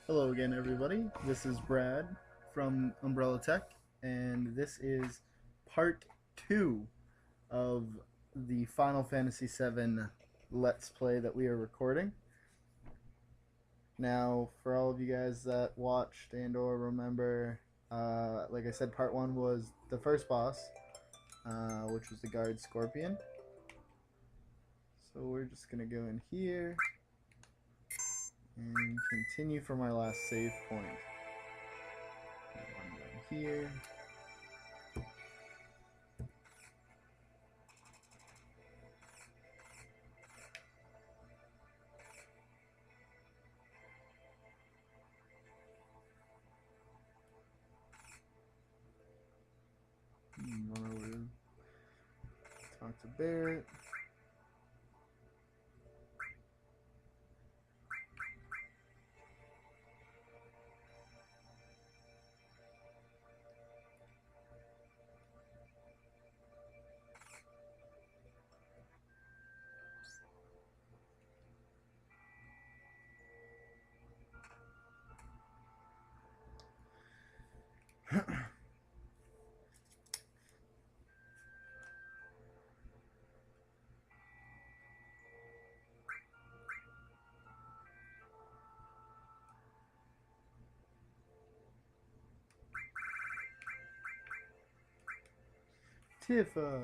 Hello again, everybody. This is Brad from Umbrella Tech, and this is part 2 of the Final Fantasy VII Let's Play that we are recording. Now, for all of you guys that watched and or remember, like I said, part 1 was the first boss, which was the Guard Scorpion. So we're just going to go in here and continue from our last save point. One down here. Run over to talk to Barrett. Tifa.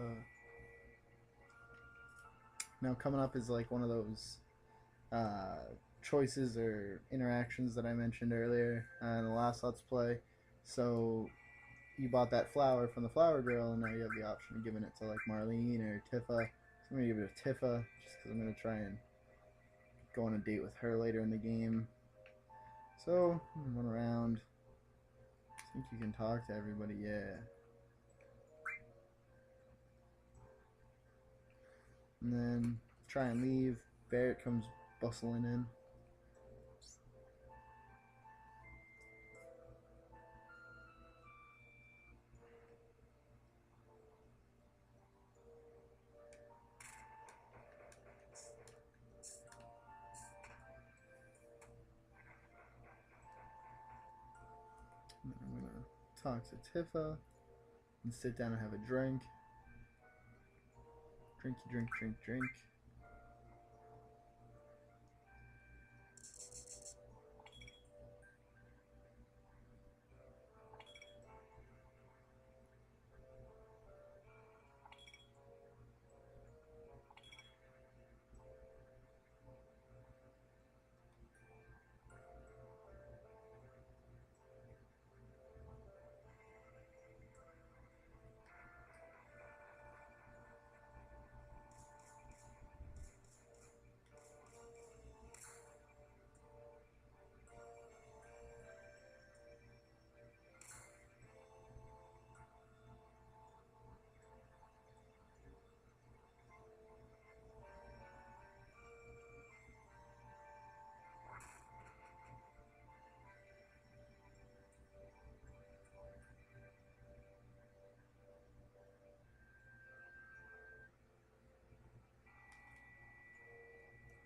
Now coming up is like one of those choices or interactions that I mentioned earlier in the last Let's Play. So you bought that flower from the flower girl, and now you have the option of giving it to like Marlene or Tifa. So I'm gonna give it to Tifa just because I'm gonna try and go on a date with her later in the game. So run around. I think you can talk to everybody. Yeah. And then try and leave. Barrett comes bustling in. And then I'm gonna talk to Tifa and sit down and have a drink. Drinky drink, drink, drink.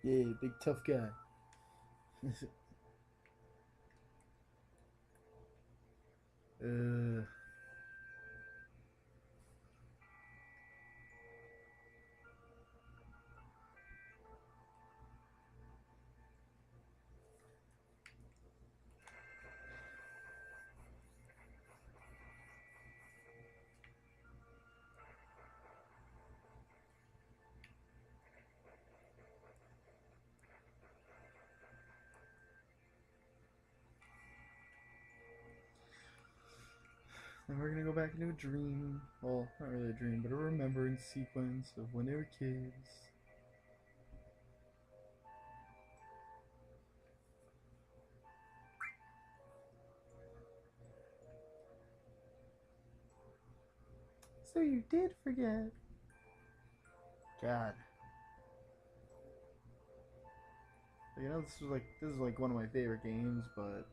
Yeah, big tough guy. uh, and we're gonna go back into a dream. Well, not really a dream, but a remembrance sequence of when they were kids. So you did forget. God. You know, this is like one of my favorite games, but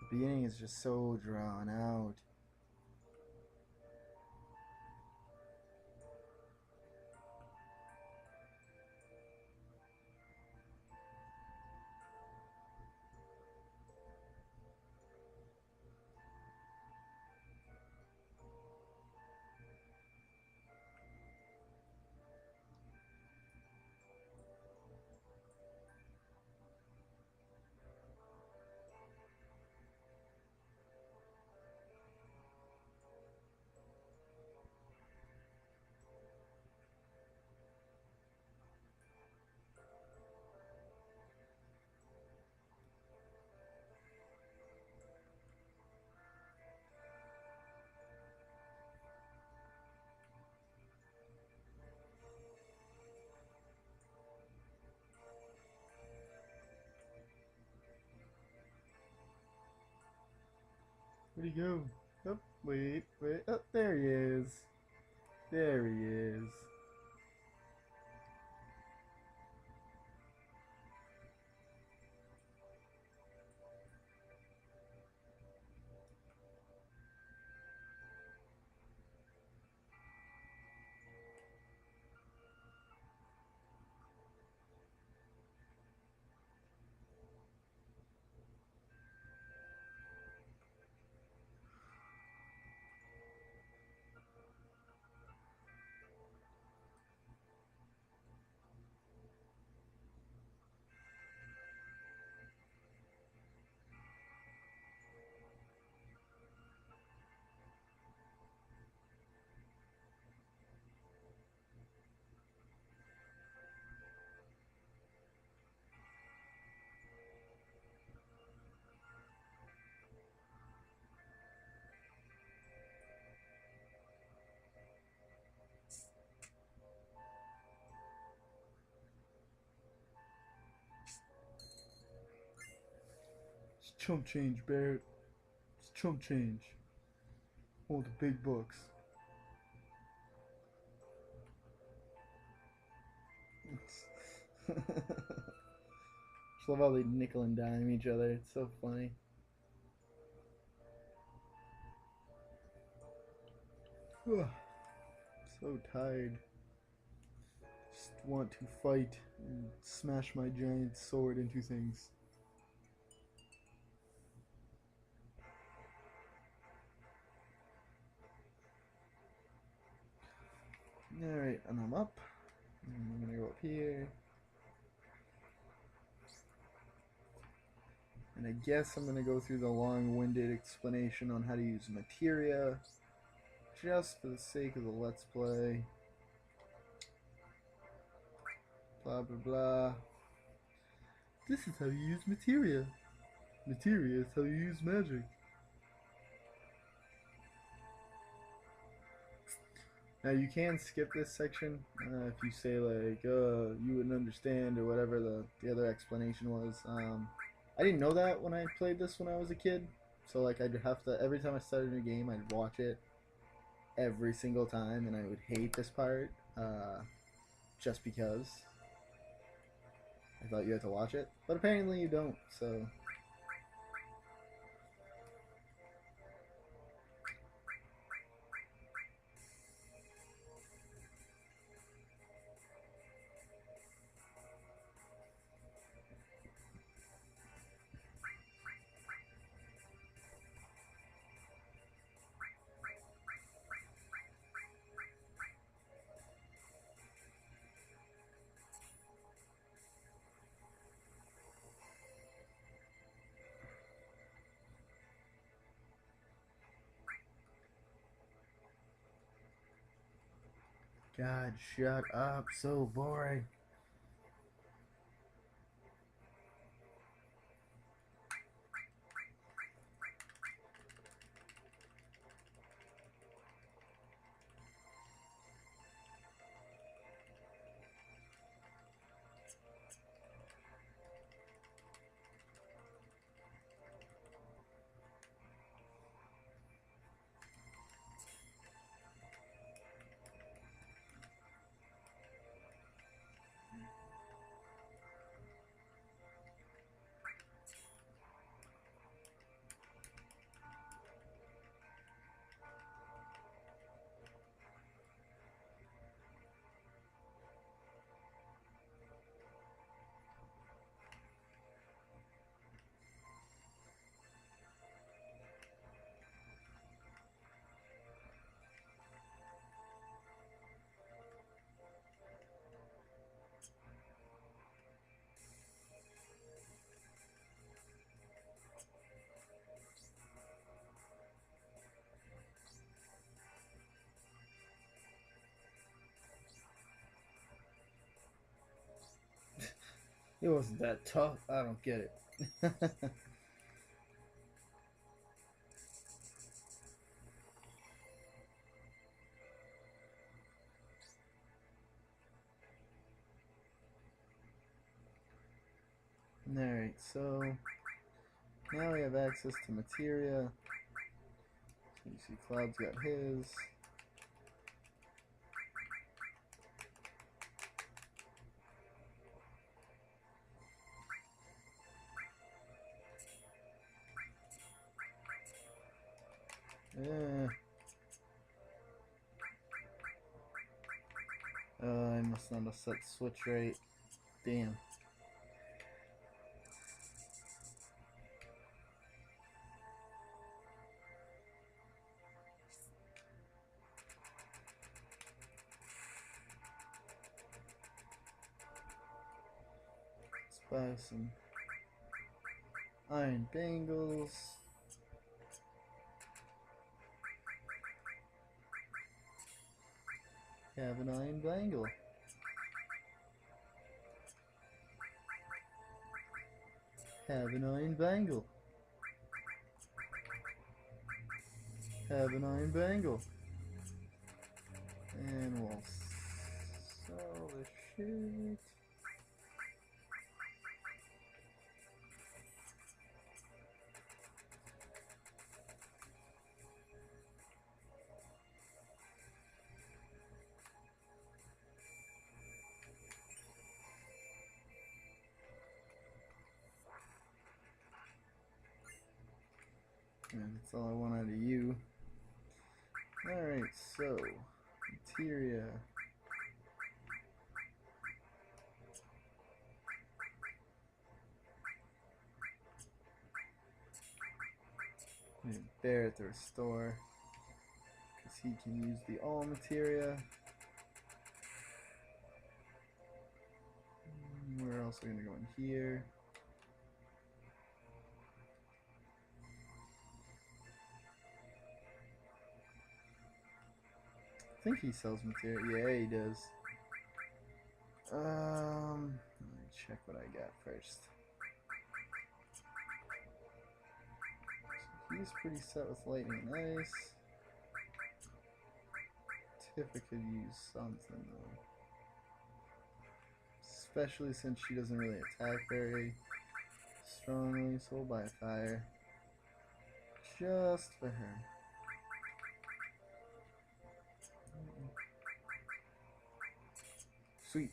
the beginning is just so drawn out. he go? Oh, wait. Oh, there he is. There he is. It's chump change, Barrett. It's chump change. All the big bucks. Just love how they nickel and dime each other. It's so funny. So tired. Just want to fight and smash my giant sword into things. Alright, and I'm up. And I'm gonna go up here. And I guess I'm gonna go through the long-winded explanation on how to use materia, just for the sake of the let's play. Blah blah blah. This is how you use materia. Materia is how you use magic. Now you can skip this section if you say like, you wouldn't understand or whatever the other explanation was. I didn't know that when I played this when I was a kid. So like I'd have to, every time I started a new game, I'd watch it every single time, and I would hate this part just because I thought you had to watch it. But apparently you don't, so... God, shut up. So boring. It wasn't that tough. I don't get it. Alright, so now we have access to materia. You see Cloud's got his. I must not have set switch right. Damn. Let's buy some iron bangles. Have an iron bangle. Have an iron bangle. Have an iron bangle. And we'll sell the shit. And that's all I want out of you. Alright, so materia. Bear at the restore, because he can use the all materia. Where else are we going to go in here? I think he sells materia. Yeah, he does. Let me check what I got first. So he's pretty set with lightning and ice. Tifa could use something though. Especially since she doesn't really attack very strongly, so we'll buy a fire. Just for her. Sweet.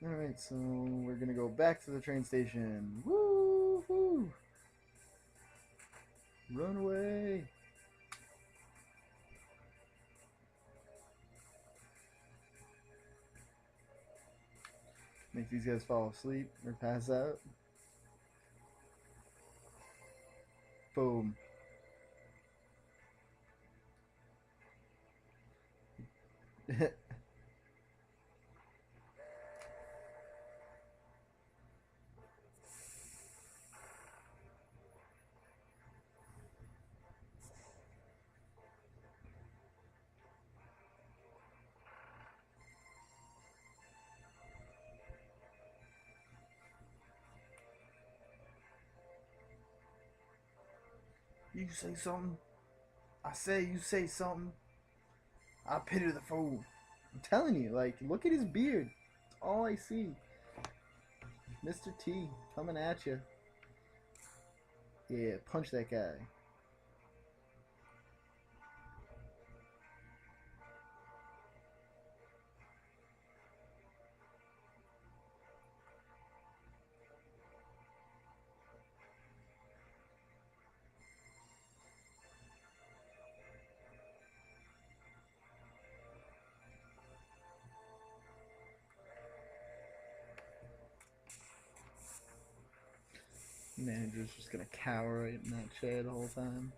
Alright, so we're gonna go back to the train station. Woo-hoo! Run away! Make these guys fall asleep or pass out. Boom. You say something. I say you say something. I pity the fool. I'm telling you, like, look at his beard. It's all I see. Mr. T coming at you. Yeah, punch that guy. Manager's just gonna cower right in that chair the whole time.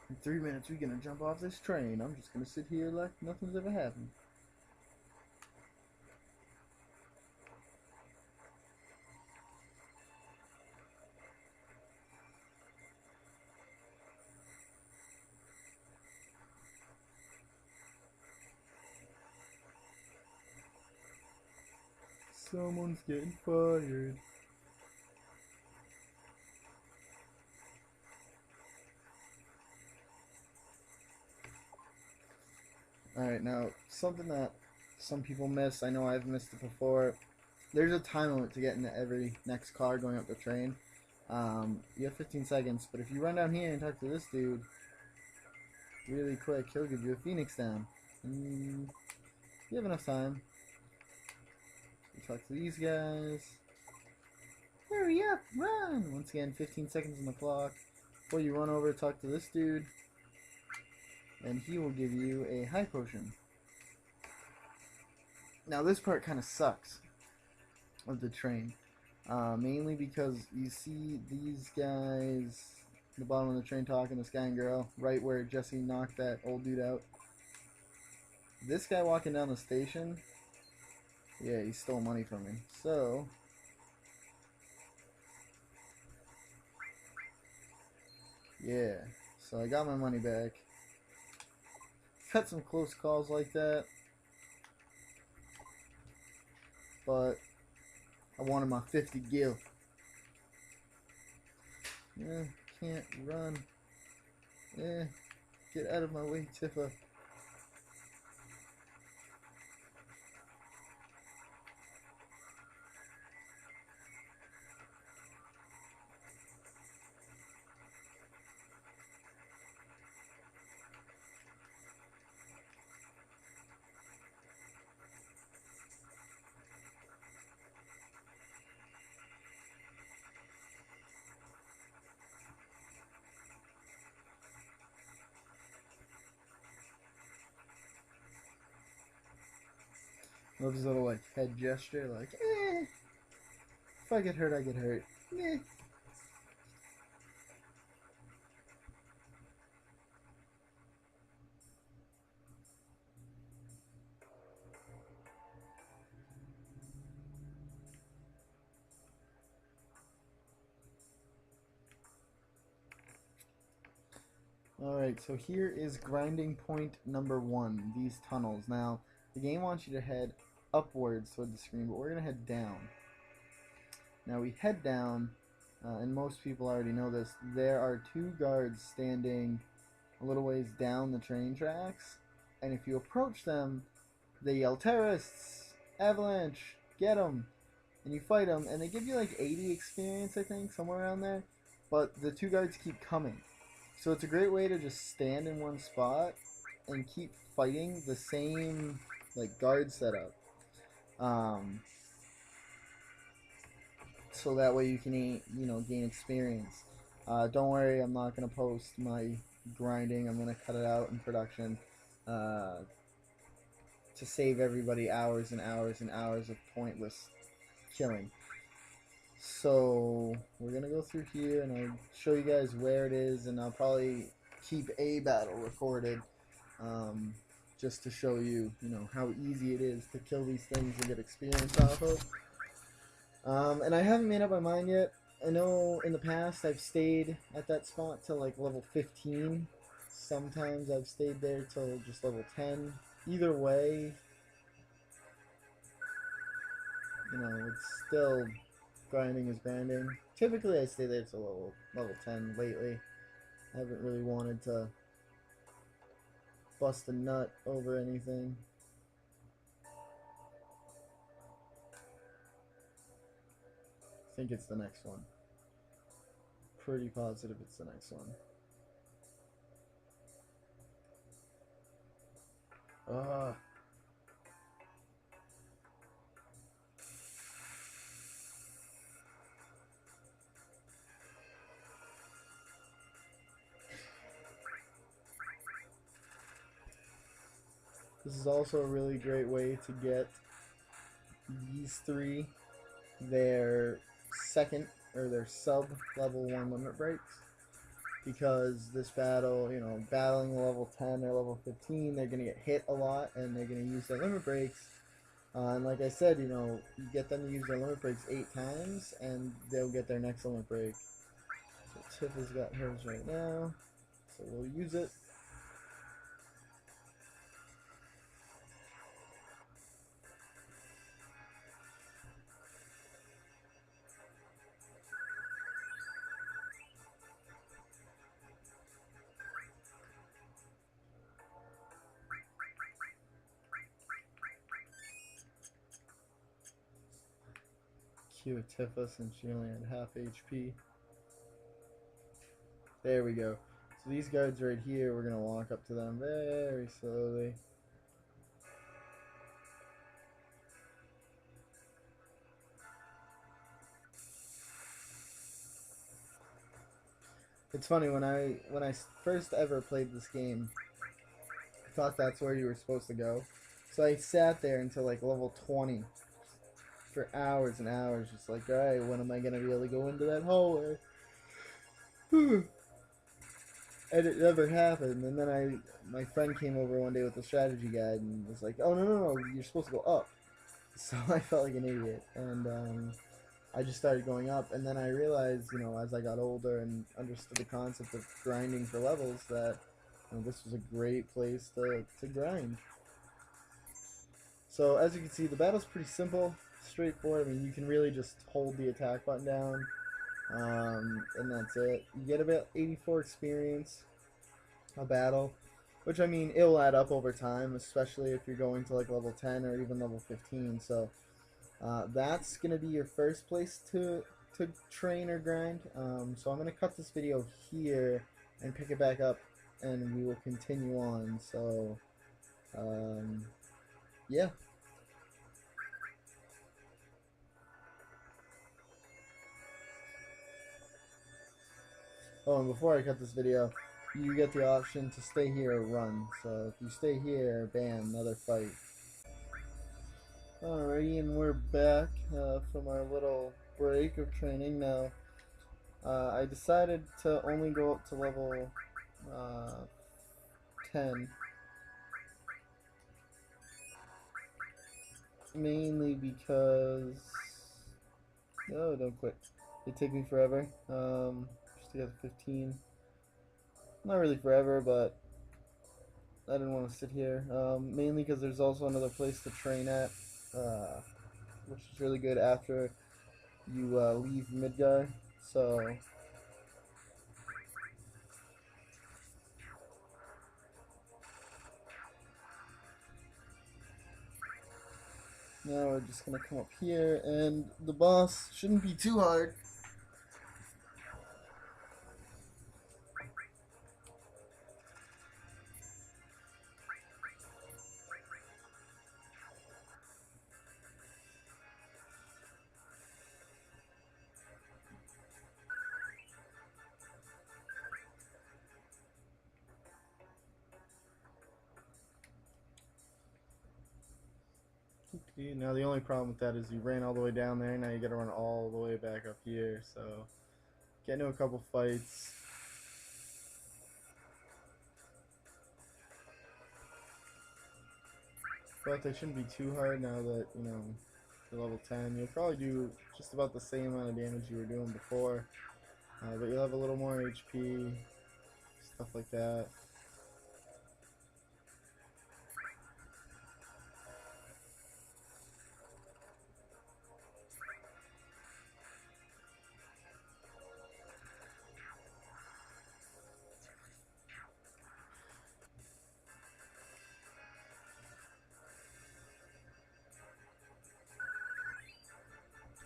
In 3 minutes, we're gonna jump off this train. I'm just gonna sit here like nothing's ever happened. Someone's getting fired. Alright, now, something that some people miss, I know I've missed it before, there's a time limit to get into every next car going up the train. You have 15 seconds, but if you run down here and talk to this dude really quick, he'll give you a Phoenix down. You have enough time. You talk to these guys. Hurry up, run! Once again, 15 seconds on the clock. Before you run over, talk to this dude, and he will give you a high potion. Now this part kind of sucks of the train, mainly because you see these guys at the bottom of the train talking, this guy and girl, right where Jesse knocked that old dude out. This guy walking down the station, yeah, he stole money from me. So yeah, so I got my money back. Cut some close calls like that, but I wanted my 50 gil. Yeah, can't run. Yeah, get out of my way, Tifa. Love his little like head gesture, like, eh. If I get hurt, I get hurt. Eh. Alright, so here is grinding point number 1, these tunnels. Now, the game wants you to head upwards toward the screen, but we're going to head down. Now we head down, and most people already know this, there are 2 guards standing a little ways down the train tracks, and if you approach them, they yell, "Terrorists! Avalanche! Get them!" And you fight them, and they give you like 80 experience, I think, somewhere around there, but the 2 guards keep coming. So it's a great way to just stand in one spot and keep fighting the same like guard setup. So that way you can gain experience. Don't worry, I'm not gonna post my grinding. I'm gonna cut it out in production to save everybody hours and hours and hours of pointless killing. So we're gonna go through here and I'll show you guys where it is, and I'll probably keep a battle recorded um, just to show you, how easy it is to kill these things and get experience off of. And I haven't made up my mind yet. I know in the past I've stayed at that spot till like level 15. Sometimes I've stayed there till just level 10. Either way, it's still grinding is grinding. Typically I stay there till level 10 lately. I haven't really wanted to bust a nut over anything. I think it's the next one. Pretty positive it's the next one. This is also a really great way to get these 3 their second or their sub-level 1 limit breaks, because this battle, battling level 10 or level 15, they're going to get hit a lot and they're going to use their limit breaks. And like I said, you get them to use their limit breaks 8 times and they'll get their next limit break. So Tiff has got hers right now, so we'll use it. Q a Tifa since she only had half HP. There we go. So these guards right here, we're going to walk up to them very slowly. It's funny, when I first ever played this game, I thought that's where you were supposed to go. So I sat there until like level 20 for hours and hours, just like, alright, when am I going to be able to go into that hallway? And it never happened. And then my friend came over one day with the strategy guide and was like, oh, no, you're supposed to go up. So I felt like an idiot. And I just started going up. And then I realized, as I got older and understood the concept of grinding for levels, that this was a great place to grind. So as you can see, the battle's pretty simple, straightforward. I mean, you can really just hold the attack button down, and that's it. You get about 84 experience a battle, which, I mean, it'll add up over time, especially if you're going to like level 10 or even level 15. So that's gonna be your first place to train or grind. So I'm gonna cut this video here and pick it back up, and we will continue on. So yeah. Oh, and before I cut this video, you get the option to stay here or run. So if you stay here, bam, another fight. Alrighty, and we're back from our little break of training. Now, I decided to only go up to level 10. Mainly because... No, don't quit. It'd take me forever. Just to get to 15. Not really forever, but I didn't want to sit here. Mainly because there's also another place to train at, which is really good after you leave Midgar. So now we're just gonna come up here, and the boss shouldn't be too hard. Okay, now the only problem with that is you ran all the way down there, now you gotta run all the way back up here, so get into a couple fights. But they shouldn't be too hard now that, you're level 10. You'll probably do just about the same amount of damage you were doing before, but you'll have a little more HP, stuff like that.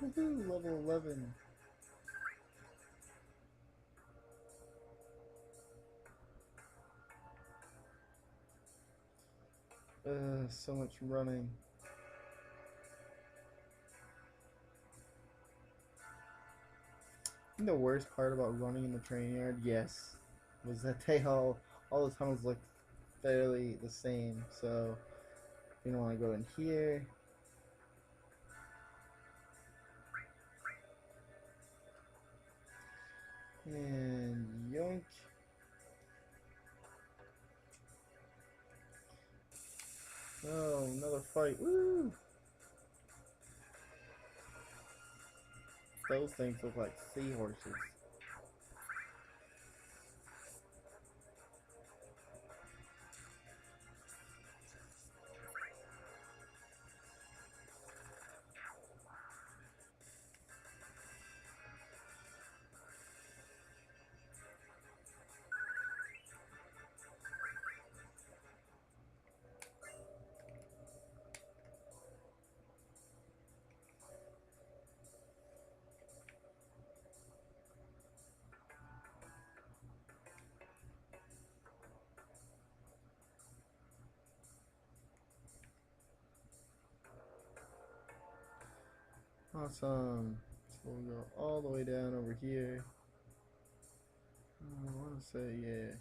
Woohoo, level 11. So much running. I think the worst part about running in the training yard, yes, was that all the tunnels looked fairly the same. So you don't want to go in here. And yoink. Oh, another fight. Woo! Those things look like seahorses. Awesome. So we'll go all the way down over here. I want to say, yeah.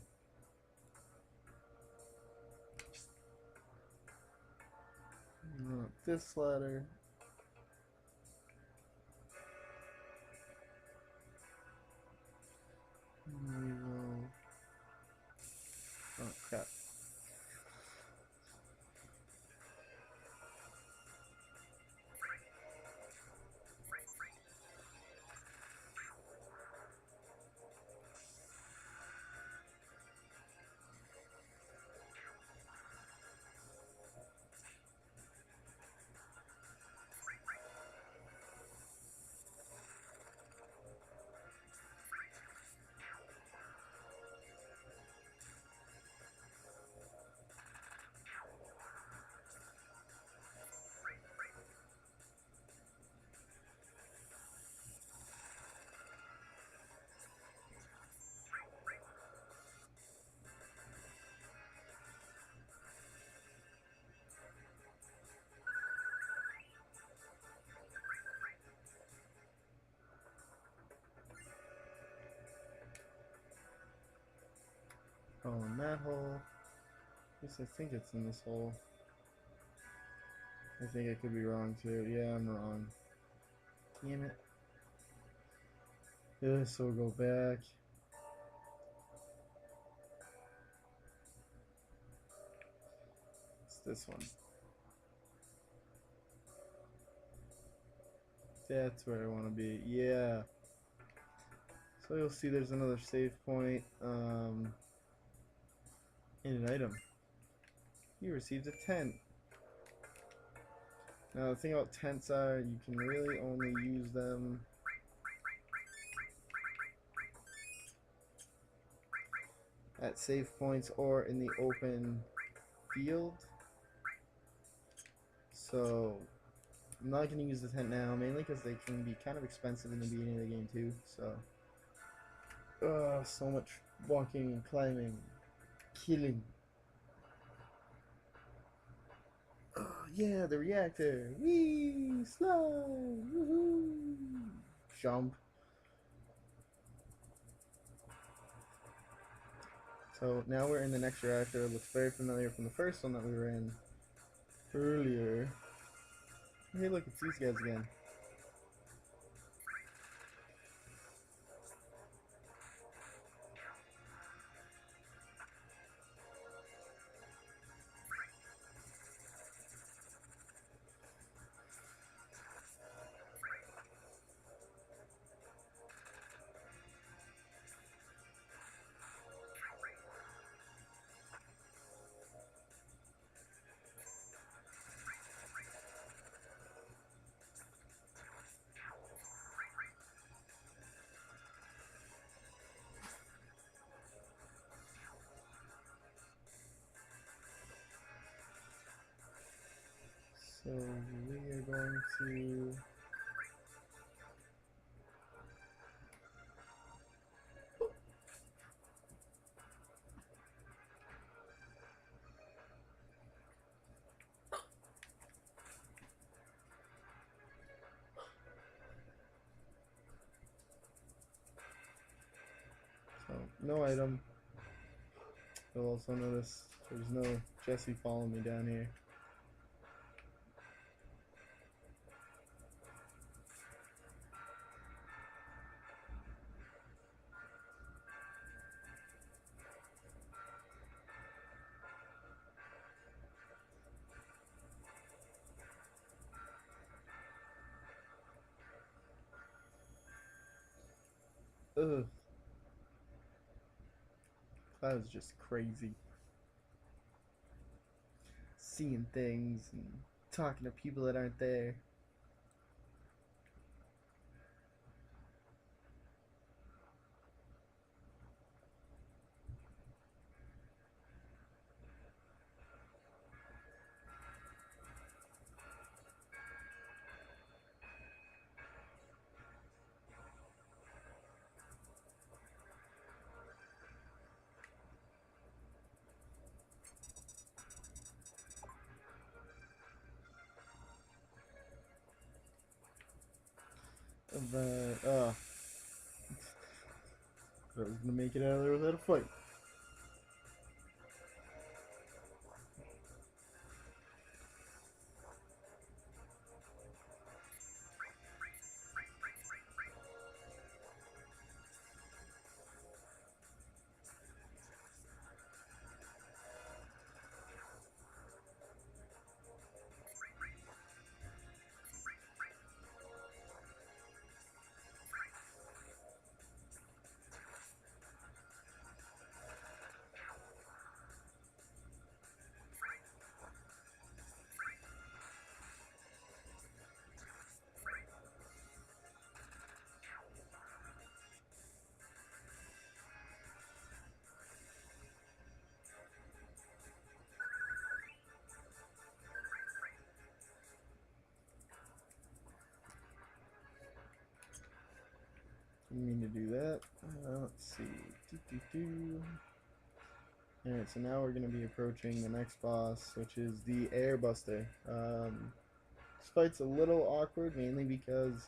This ladder. We will. Oh, crap. Oh, in that hole. At least I think it's in this hole. I think I could be wrong too. Yeah, I'm wrong. Damn it. Yeah, so we'll go back. It's this one. That's where I want to be. Yeah. So you'll see there's another save point. In an item. You received a tent. Now the thing about tents are you can really only use them at save points or in the open field. So I'm not going to use the tent now, mainly because they can be kind of expensive in the beginning of the game too. So much walking and climbing, killing. Oh yeah, the reactor. Wee, slide, woohoo, jump. So now we're in the next reactor. It looks very familiar from the first one that we were in earlier. Hey, look, it's these guys again. So we are going to... So, no item. You'll also notice there's no Jesse following me down here. Ugh. That was just crazy. Seeing things and talking to people that aren't there. But, I was gonna make it out of there without a fight. Didn't mean to do that. Let's see. Alright, so now we're going to be approaching the next boss, which is the Air Buster. This fight's a little awkward, mainly because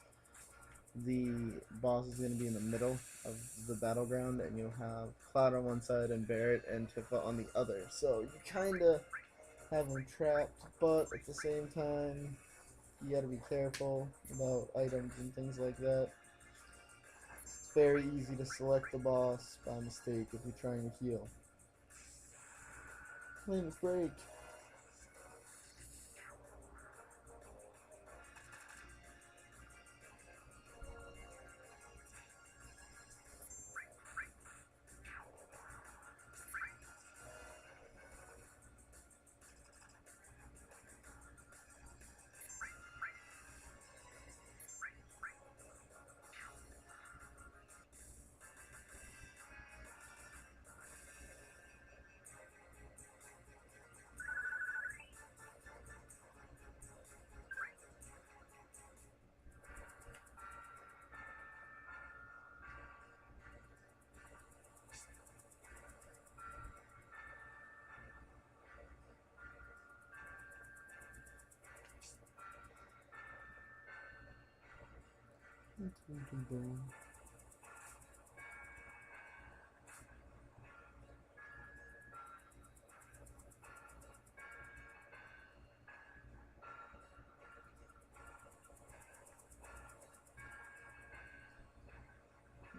the boss is going to be in the middle of the battleground, and you'll have Cloud on one side and Barret and Tifa on the other. So you kind of have them trapped, but at the same time, you got to be careful about items and things like that. It's very easy to select the boss by mistake if you're trying to heal. Things break.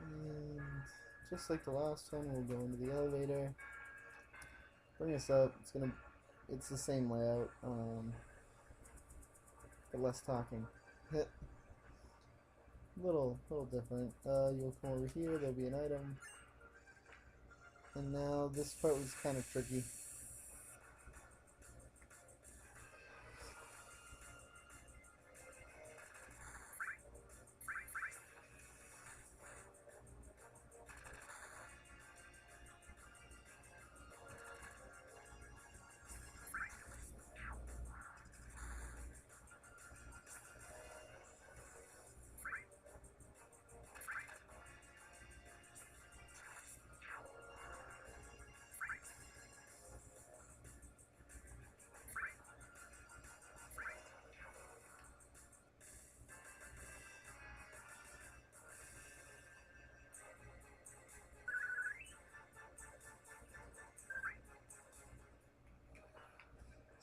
And just like the last one, we'll go into the elevator. Bring us up. It's the same layout, but less talking. Little different. You'll come over here. There'll be an item. And now this part was kind of tricky.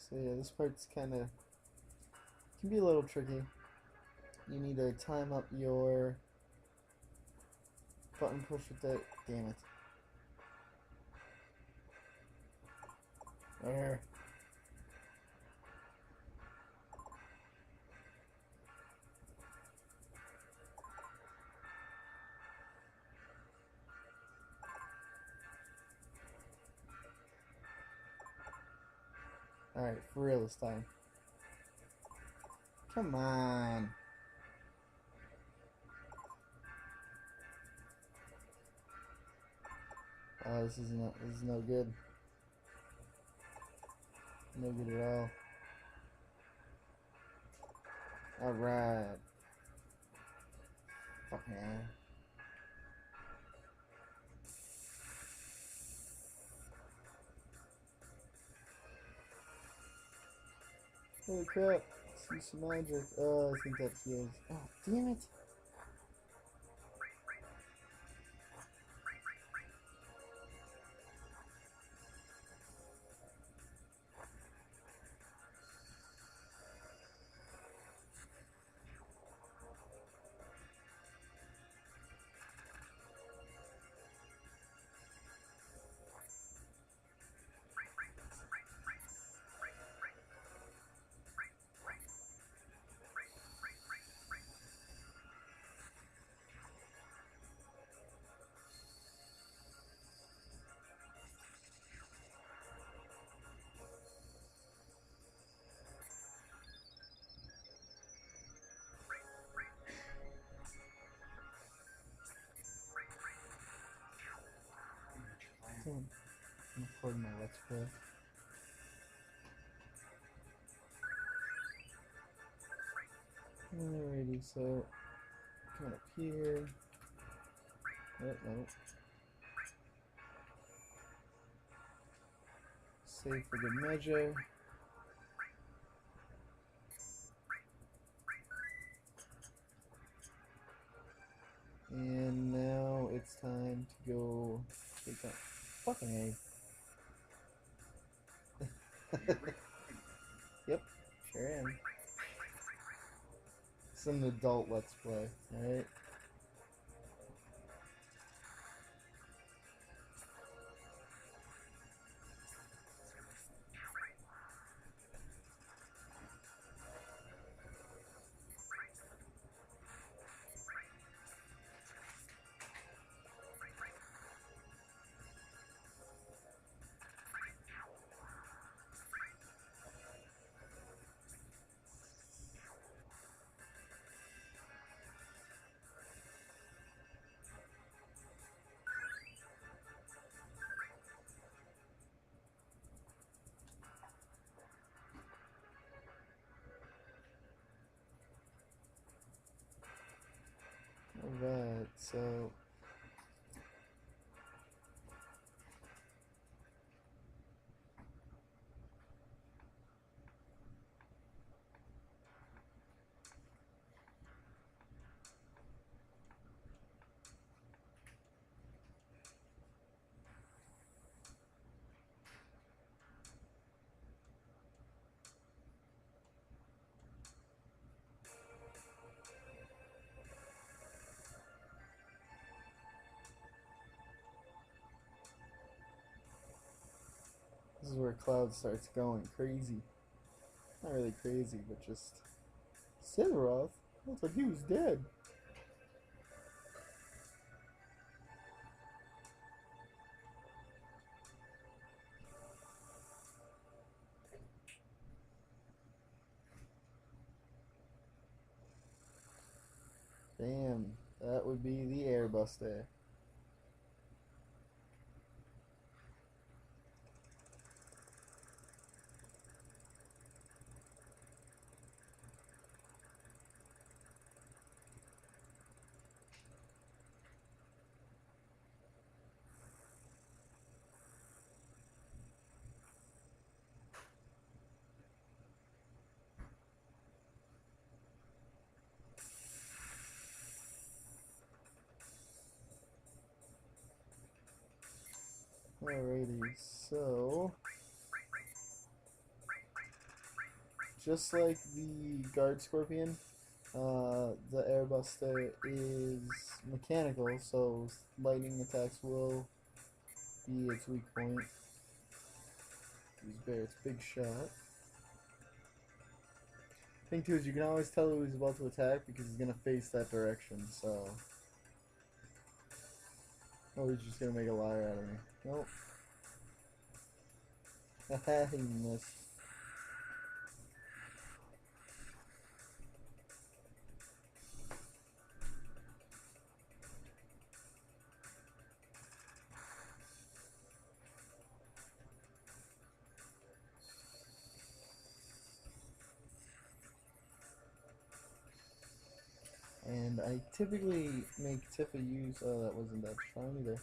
So yeah, this part's can be a little tricky. You need to time up your button push with that. Damn it. There. Alright, for real this time. Come on. Oh, this is no good. No good at all. Alright. Fuck man. Holy crap. See some magic. Oh, I think that heals. Oh, damn it. recording my Let's Play. Alrighty, so come up here. Oh, no. Save for good measure. And now it's time to go take that fucking A. Yep, sure am. It's an adult Let's Play, alright? Alright, so this is where Cloud starts going crazy. Not really crazy, but just Sidroth? I thought he was dead. Damn, that would be the airbuster. Alrighty, so just like the Guard Scorpion, the Airbuster is mechanical, so lightning attacks will be its weak point. Use Barrett's big shot. Thing too is you can always tell who he's about to attack because he's gonna face that direction, so. Oh, he's just gonna make a liar out of me. Nope. Haha, he missed. And I typically make Tifa use. Oh, that wasn't that strong either.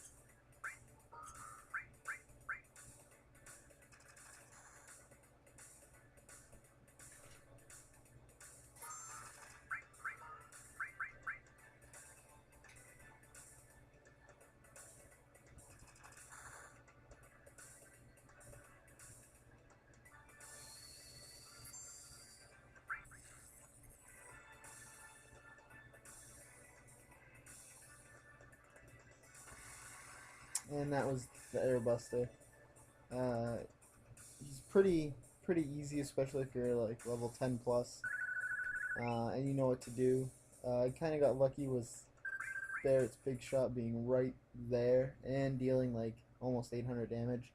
And that was the Airbuster. He's pretty easy, especially if you're like level 10 plus, and you know what to do. I kind of got lucky with Barrett's big shot being right there and dealing like almost 800 damage,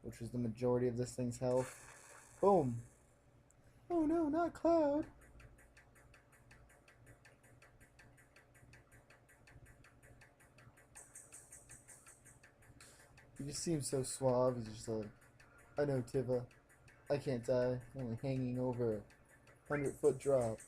which was the majority of this thing's health. Boom! Oh no, not Cloud! just seems so suave. He's just like, I know Tiva. I can't die. I'm only hanging over a 100-foot drop.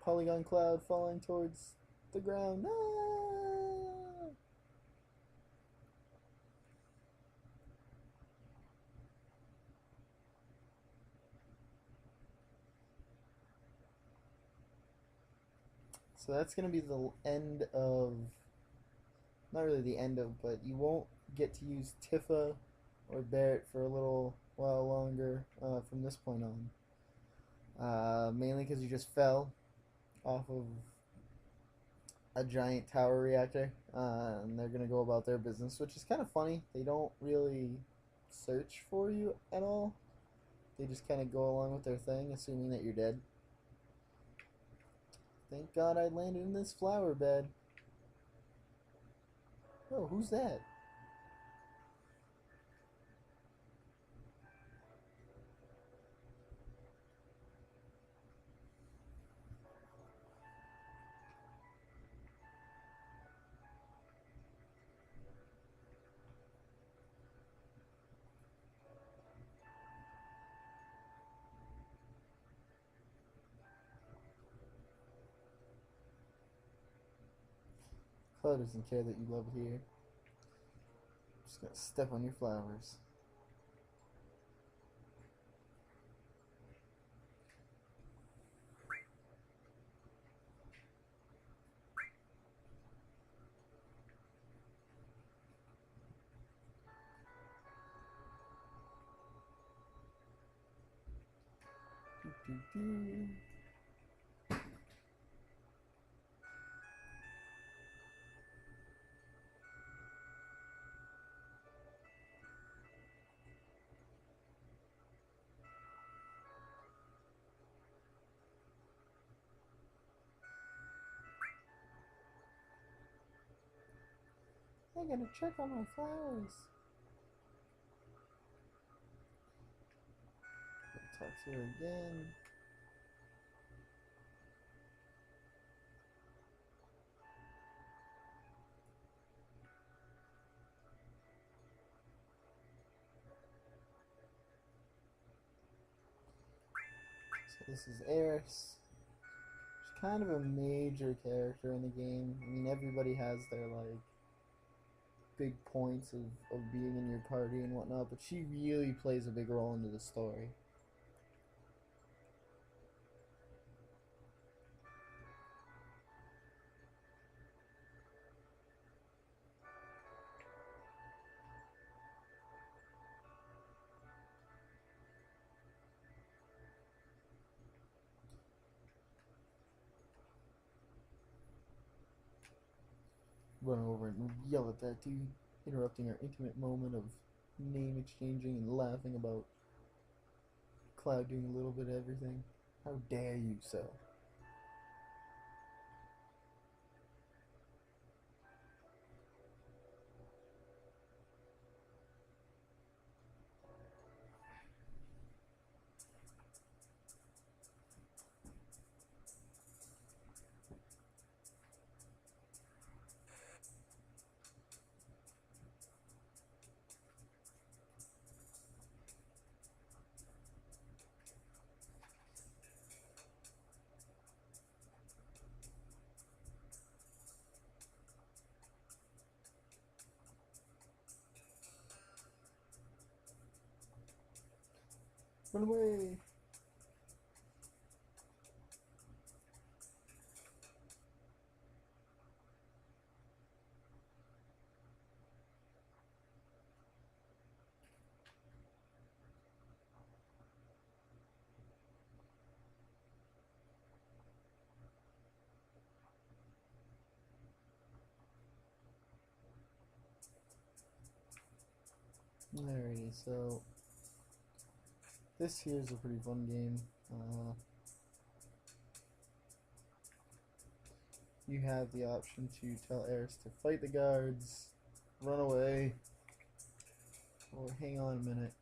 Polygon cloud falling towards the ground. So that's going to be the end of, not really the end of, but you won't get to use Tifa or Barrett for a little while longer from this point on. Mainly because you just fell off of a giant tower reactor, and they're gonna go about their business, which is kind of funny. They don't really search for you at all. They just kind of go along with their thing, assuming that you're dead. Thank God I landed in this flower bed. Oh, who's that? Cloud doesn't care that you love it here. Just gonna step on your flowers. Doo -doo -doo. I gotta check on my flowers. Talk to her again. So this is Eris. She's kind of a major character in the game. I mean, everybody has their like big points of being in your party and whatnot, but she really plays a big role into the story. Run over and yell at that dude, interrupting our intimate moment of name exchanging and laughing about Cloud doing a little bit of everything. How dare you, sir? Run away! Alrighty, so this here is a pretty fun game. you have the option to tell Eris to fight the guards, run away, or hang on a minute,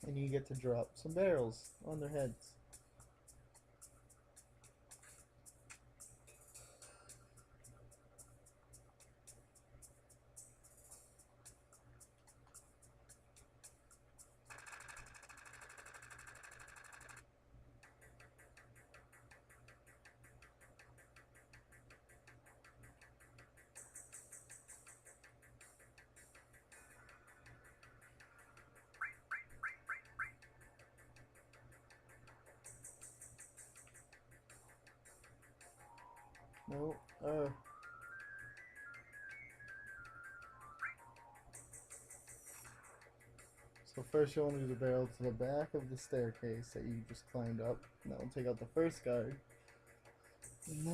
and you get to drop some barrels on their heads. No, so first you want to do the barrel to the back of the staircase that you just climbed up. And that will take out the first guard. And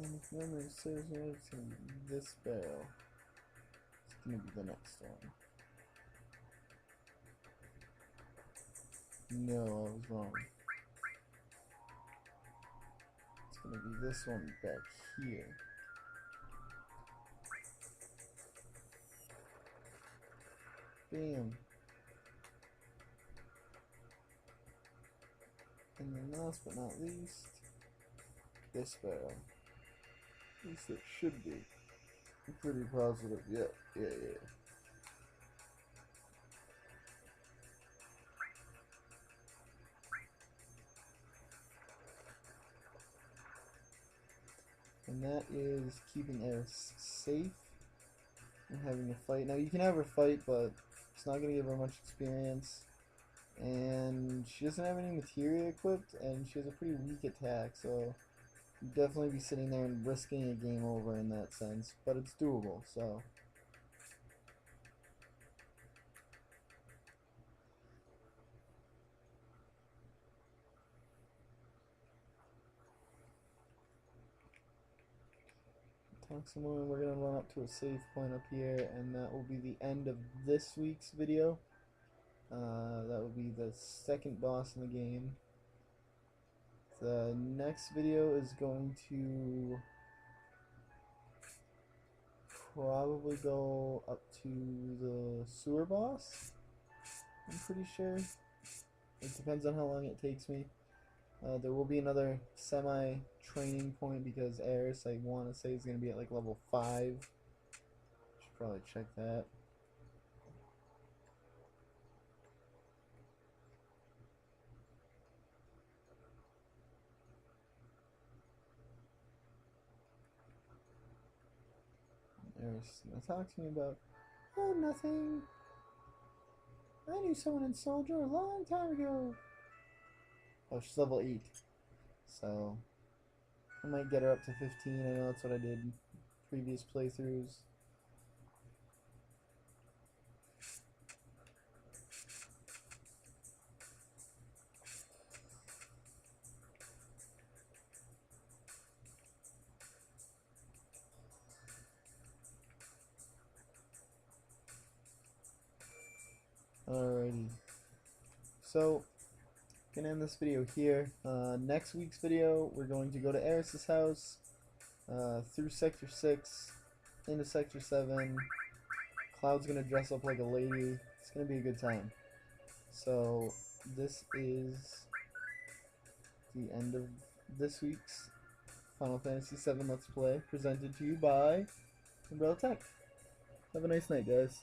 then if memory serves me, it's going to be this barrel. It's going to be the next one. No, I was wrong. It's going to be this one back here. Bam. And then last but not least, this barrel. At least it should be. I'm pretty positive. Yeah. And that is keeping Eris safe and having to fight. Now you can have her fight, but it's not going to give her much experience. And she doesn't have any materia equipped, and she has a pretty weak attack, so you'd definitely be sitting there and risking a game over in that sense. But it's doable, so. Talk some more, and we're going to run up to a save point up here, and that will be the end of this week's video. That will be the second boss in the game. The next video is going to probably go up to the sewer boss, I'm pretty sure. It depends on how long it takes me. There will be another semi-training point because Eris, I want to say, is going to be at like level 5. Should probably check that. Eris gonna talk to me about, oh, nothing. I knew someone in Soldier a long time ago. Oh, she's level 8. So, I might get her up to 15. I know that's what I did in previous playthroughs. Alrighty. So, gonna end this video here. Next week's video, we're going to go to Eris's house, through Sector 6, into Sector 7. Cloud's gonna dress up like a lady. It's gonna be a good time. So, this is the end of this week's Final Fantasy VII Let's Play, presented to you by Umbrella Tech. Have a nice night, guys.